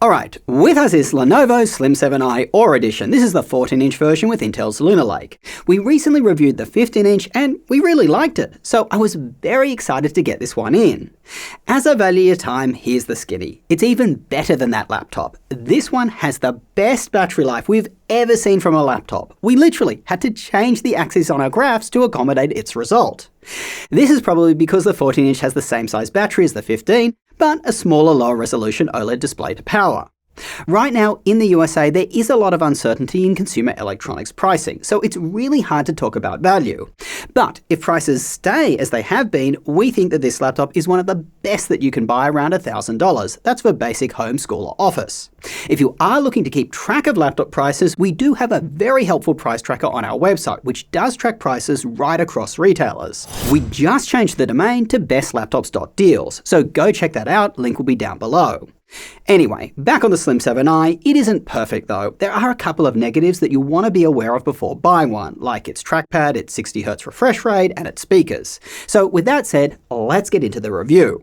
Alright, with us is Lenovo Slim 7i Aura Edition. This is the 14-inch version with Intel's Lunar Lake. We recently reviewed the 15-inch and we really liked it, so I was very excited to get this one in. As I value your time, here's the skitty. It's even better than that laptop. This one has the best battery life we've ever seen from a laptop. We literally had to change the axis on our graphs to accommodate its result. This is probably because the 14-inch has the same size battery as the 15, but a smaller, lower resolution OLED display to power. Right now, in the USA, there is a lot of uncertainty in consumer electronics pricing, so it's really hard to talk about value. But if prices stay as they have been, we think that this laptop is one of the best that you can buy around $1,000. That's for basic home, school, or office. If you are looking to keep track of laptop prices, we do have a very helpful price tracker on our website, which does track prices right across retailers. We just changed the domain to bestlaptops.deals, so go check that out, link will be down below. Anyway, back on the Slim 7i, it isn't perfect though. There are a couple of negatives that you'll want to be aware of before buying one, like its trackpad, its 60Hz refresh rate, and its speakers. So with that said, let's get into the review.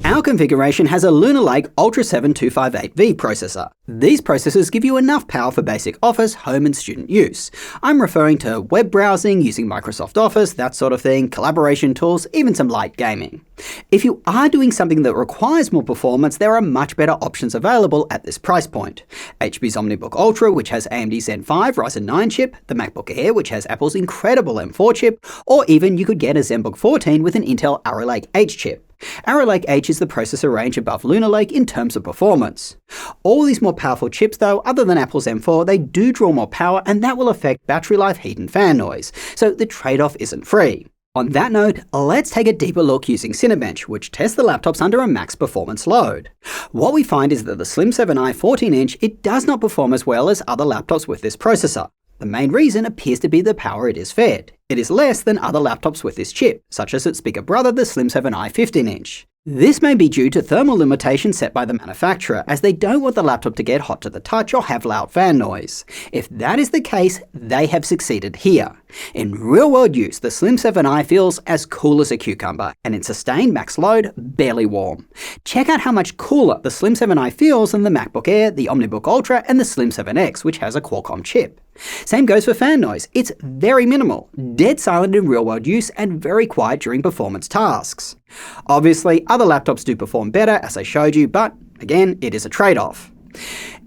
Our configuration has a Lunar Lake Ultra 7 258V processor. These processors give you enough power for basic office, home and student use. I'm referring to web browsing, using Microsoft Office, that sort of thing, collaboration tools, even some light gaming. If you are doing something that requires more performance, there are much better options available at this price point. HP's OmniBook Ultra, which has AMD Zen 5 Ryzen 9 chip, the MacBook Air, which has Apple's incredible M4 chip, or even you could get a ZenBook 14 with an Intel Arrow Lake H chip. Arrow Lake H is the processor range above Lunar Lake in terms of performance. All these more powerful chips though, other than Apple's M4, they do draw more power and that will affect battery life, heat and fan noise, so the trade-off isn't free. On that note, let's take a deeper look using Cinebench, which tests the laptops under a max performance load. What we find is that the Slim 7i 14-inch, it does not perform as well as other laptops with this processor. The main reason appears to be the power it is fed. It is less than other laptops with this chip, such as its bigger brother, the Slim 7i 15-inch. This may be due to thermal limitations set by the manufacturer, as they don't want the laptop to get hot to the touch or have loud fan noise. If that is the case, they have succeeded here. In real-world use, the Slim 7i feels as cool as a cucumber, and in sustained max load, barely warm. Check out how much cooler the Slim 7i feels than the MacBook Air, the OmniBook Ultra, and the Slim 7X, which has a Qualcomm chip. Same goes for fan noise. It's very minimal, dead silent in real-world use, and very quiet during performance tasks. Obviously, other laptops do perform better, as I showed you, but again, it is a trade-off.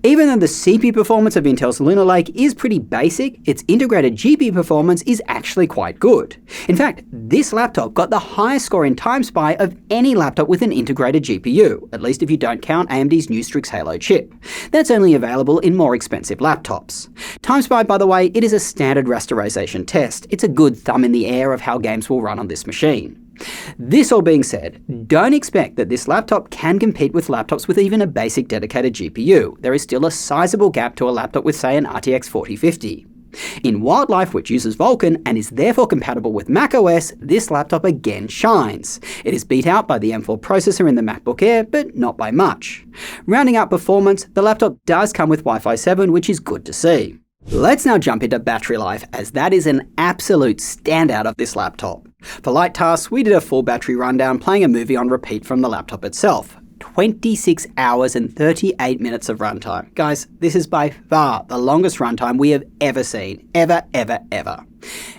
Even though the CPU performance of Intel's Lunar Lake is pretty basic, its integrated GPU performance is actually quite good. In fact, this laptop got the highest score in TimeSpy of any laptop with an integrated GPU, at least if you don't count AMD's new Strix Halo chip. That's only available in more expensive laptops. TimeSpy, by the way, it is a standard rasterization test. It's a good thumb in the air of how games will run on this machine. This all being said, don't expect that this laptop can compete with laptops with even a basic dedicated GPU. There is still a sizable gap to a laptop with, say, an RTX 4050. In Wildlife, which uses Vulkan and is therefore compatible with macOS, this laptop again shines. It is beat out by the M4 processor in the MacBook Air, but not by much. Rounding out performance, the laptop does come with Wi-Fi 7, which is good to see. Let's now jump into battery life, as that is an absolute standout of this laptop. For light tasks, we did a full battery rundown playing a movie on repeat from the laptop itself. 26 hours and 38 minutes of runtime. Guys, this is by far the longest runtime we have ever seen. Ever.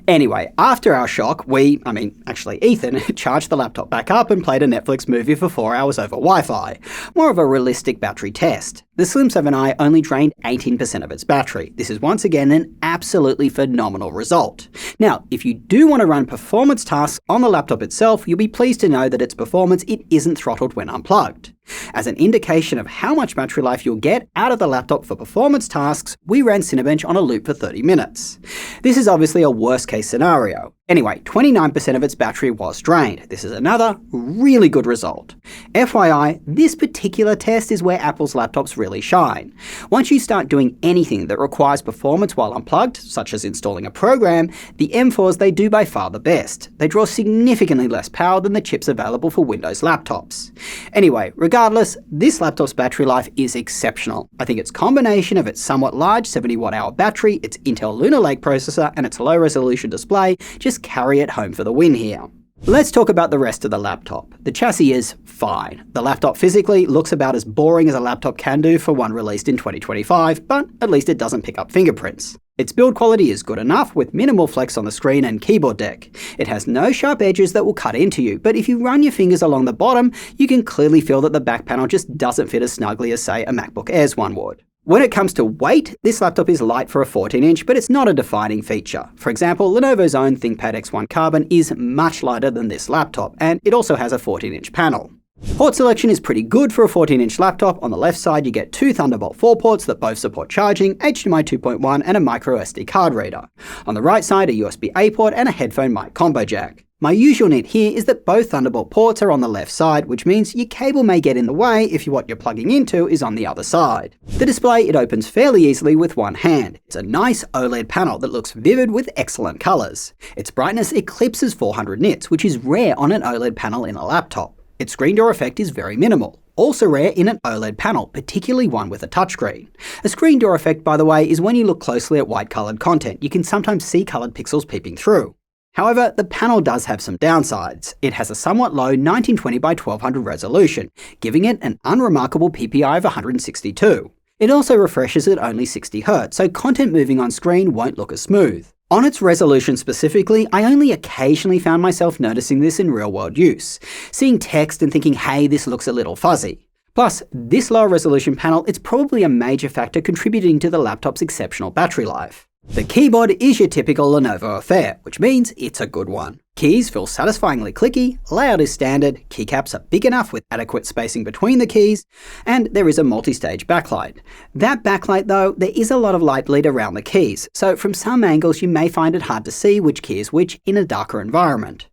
Anyway, after our shock, Ethan charged the laptop back up and played a Netflix movie for 4 hours over Wi-Fi. More of a realistic battery test. The Slim 7i only drained 18% of its battery. This is once again an absolutely phenomenal result. Now, if you do want to run performance tasks on the laptop itself, you'll be pleased to know that its performance isn't throttled when unplugged. As an indication of how much battery life you'll get out of the laptop for performance tasks, we ran Cinebench on a loop for 30 minutes. This is obviously a worst-case scenario. Anyway, 29% of its battery was drained. This is another really good result. FYI, this particular test is where Apple's laptops really shine. Once you start doing anything that requires performance while unplugged, such as installing a program, the M4s, they do by far the best. They draw significantly less power than the chips available for Windows laptops. Anyway, regardless, this laptop's battery life is exceptional. I think its combination of its somewhat large 70-watt-hour battery, its Intel Lunar Lake processor, and its low-resolution display just carry it home for the win here. Let's talk about the rest of the laptop. The chassis is fine. The laptop physically looks about as boring as a laptop can do for one released in 2025, but at least it doesn't pick up fingerprints. Its build quality is good enough with minimal flex on the screen and keyboard deck. It has no sharp edges that will cut into you, but if you run your fingers along the bottom, you can clearly feel that the back panel just doesn't fit as snugly as, say, a MacBook Air's one would. When it comes to weight, this laptop is light for a 14-inch, but it's not a defining feature. For example, Lenovo's own ThinkPad X1 Carbon is much lighter than this laptop, and it also has a 14-inch panel. Port selection is pretty good for a 14-inch laptop. On the left side, you get two Thunderbolt 4 ports that both support charging, HDMI 2.1 and a micro SD card reader. On the right side, a USB-A port and a headphone mic combo jack. My usual nit here is that both Thunderbolt ports are on the left side, which means your cable may get in the way if what you're plugging into is on the other side. The display, it opens fairly easily with one hand. It's a nice OLED panel that looks vivid with excellent colours. Its brightness eclipses 400 nits, which is rare on an OLED panel in a laptop. Its screen door effect is very minimal. Also rare in an OLED panel, particularly one with a touchscreen. A screen door effect, by the way, is when you look closely at white-coloured content. You can sometimes see coloured pixels peeping through. However, the panel does have some downsides. It has a somewhat low 1920 by 1200 resolution, giving it an unremarkable PPI of 162. It also refreshes at only 60Hz, so content moving on screen won't look as smooth. On its resolution specifically, I only occasionally found myself noticing this in real-world use, seeing text and thinking, hey, this looks a little fuzzy. Plus, this lower resolution panel is probably a major factor contributing to the laptop's exceptional battery life. The keyboard is your typical Lenovo affair, which means it's a good one. Keys feel satisfyingly clicky, layout is standard, keycaps are big enough with adequate spacing between the keys, and there is a multi-stage backlight. That backlight though, there is a lot of light bleed around the keys, so from some angles you may find it hard to see which key is which in a darker environment.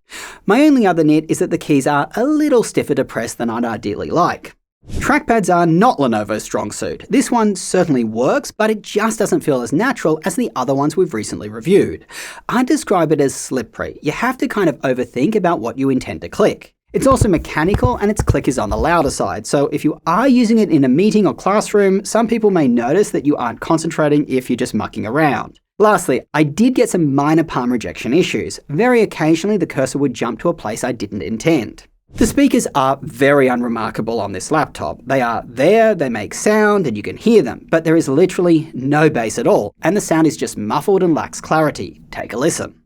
My only other nit is that the keys are a little stiffer to press than I'd ideally like. Trackpads are not Lenovo's strong suit. This one certainly works, but it just doesn't feel as natural as the other ones we've recently reviewed. I'd describe it as slippery. You have to kind of overthink about what you intend to click. It's also mechanical and its click is on the louder side, so if you are using it in a meeting or classroom, some people may notice that you aren't concentrating if you're just mucking around. Lastly, I did get some minor palm rejection issues. Very occasionally the cursor would jump to a place I didn't intend. The speakers are very unremarkable on this laptop. They are there, they make sound, and you can hear them, but there is literally no bass at all, and the sound is just muffled and lacks clarity. Take a listen.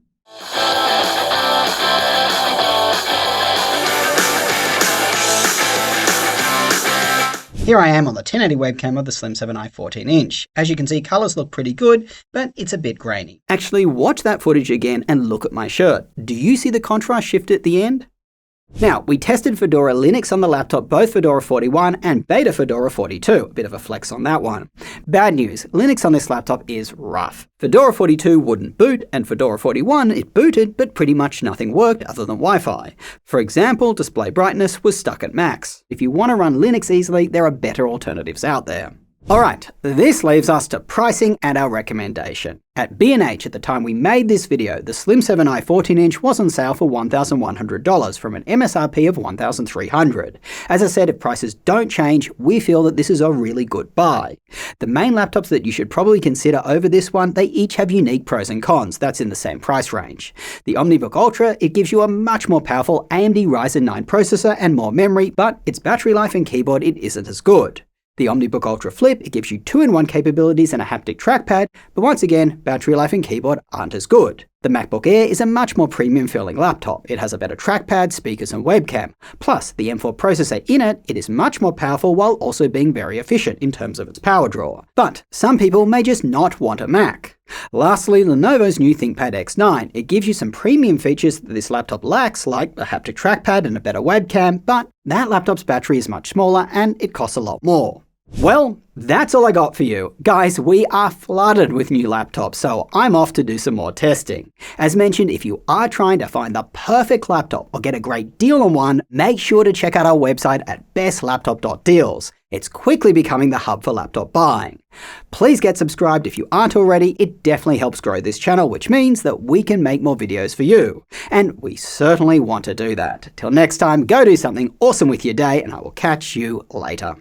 Here I am on the 1080 webcam of the Slim 7i 14-inch. As you can see, colours look pretty good, but it's a bit grainy. Actually, watch that footage again and look at my shirt. Do you see the contrast shift at the end? Now, we tested Fedora Linux on the laptop, both Fedora 41 and Beta Fedora 42. A bit of a flex on that one. Bad news, Linux on this laptop is rough. Fedora 42 wouldn't boot, and Fedora 41, it booted, but pretty much nothing worked other than Wi-Fi. For example, display brightness was stuck at max. If you want to run Linux easily, there are better alternatives out there. Alright, this leaves us to pricing and our recommendation. At B&H at the time we made this video, the Slim 7i 14-inch was on sale for $1,100 from an MSRP of $1,300. As I said, if prices don't change, we feel that this is a really good buy. The main laptops that you should probably consider over this one, they each have unique pros and cons. That's in the same price range. The OmniBook Ultra, it gives you a much more powerful AMD Ryzen 9 processor and more memory, but its battery life and keyboard, it isn't as good. The OmniBook Ultra Flip, it gives you 2-in-1 capabilities and a haptic trackpad, but once again, battery life and keyboard aren't as good. The MacBook Air is a much more premium feeling laptop. It has a better trackpad, speakers and webcam. Plus, the M4 processor in it, it is much more powerful while also being very efficient in terms of its power draw. But some people may just not want a Mac. Lastly, Lenovo's new ThinkPad X9. It gives you some premium features that this laptop lacks, like a haptic trackpad and a better webcam, but that laptop's battery is much smaller and it costs a lot more. Well, that's all I got for you. Guys, we are flooded with new laptops, so I'm off to do some more testing. As mentioned, if you are trying to find the perfect laptop or get a great deal on one, make sure to check out our website at bestlaptop.deals. It's quickly becoming the hub for laptop buying. Please get subscribed if you aren't already. It definitely helps grow this channel, which means that we can make more videos for you. And we certainly want to do that. Till next time, go do something awesome with your day, and I will catch you later.